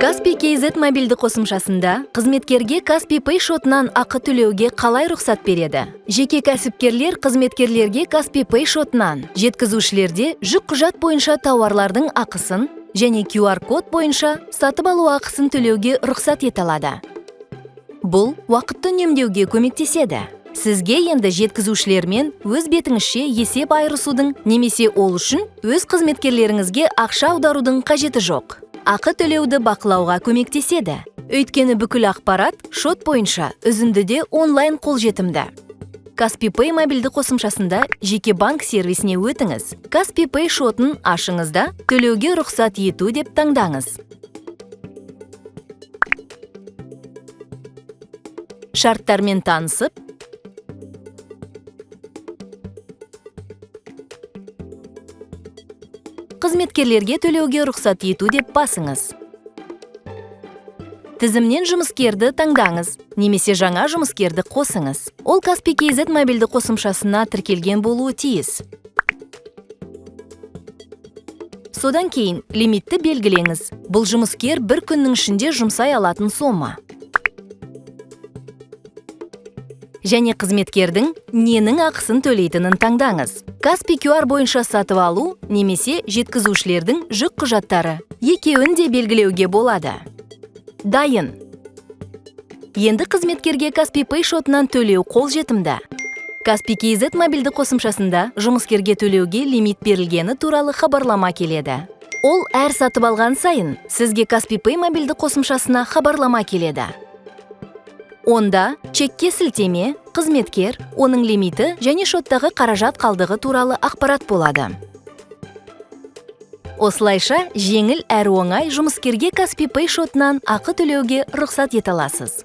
Каспий KZ мобилді қосымшасында қызметкерге Каспий Pay шотынан ақы төлеуге қалай рұқсат береді? Жеке кәсіпкерлер қызметкерлерге Каспий Pay шотынан, жеткізушілерде жүк құжат бойынша тауарлардың ақысын және QR-код бойынша сатып алу ақысын төлеуге рұқсат ете алады. Бұл уақытты үнемдеуге көмектеседі. Сізге енді жеткізушілермен өз бетіңізше есеп айырысудың немесе ол үшін өз қызметкерлеріңізге ақша аударудың қажеті жоқ. Ақы төлеуді бақылауға көмектеседі. Өйткені бүкіл ақпарат шот бойынша үзіндіде онлайн қолжетімді. Каспий Pay мобилді қосымшасында жеке банк сервисіне өтіңіз. Каспий Pay шотын ашыңызда төлеуге рұқсат ету деп таңдаңыз. Шарттармен танысып, қызметкерлерге төлеуге рұқсат ету деп басыңыз. Тізімнен жұмыскерді таңдаңыз, немесе жаңа жұмыскерді қосыңыз. Ол Каспий KZ мобилді қосымшасына тіркелген болуы тиіс. Содан кейін лимитті белгілеңіз. Бұл жұмыскер бір күннің ішінде жұмсай алатын сома. Және қызметкердің ненің ақысын төлейтінін таңдаңыз. Каспий QR бойынша сатып алу немесе жеткізушілердің жүк құжаттары. Екеуін де белгілеуге болады. Дайын. Енді қызметкерге Каспий Pay шотынан төлеу қолжетімді. Каспий KZ мобилді қосымшасында жұмыскерге төлеуге лимит берілгені туралы хабарлама келеді. Ол әр сатып алған сайын сізге Каспий Pay мобилді қосымшасына хабарлама келеді. Онда чекке сілтеме, қызметкер, оның лимиті және шоттағы қаражат қалдығы туралы ақпарат болады. Осылайша жеңіл әрі оңай жұмыскерге Каспий Pay шотынан ақы төлеуге рұқсат ете аласыз.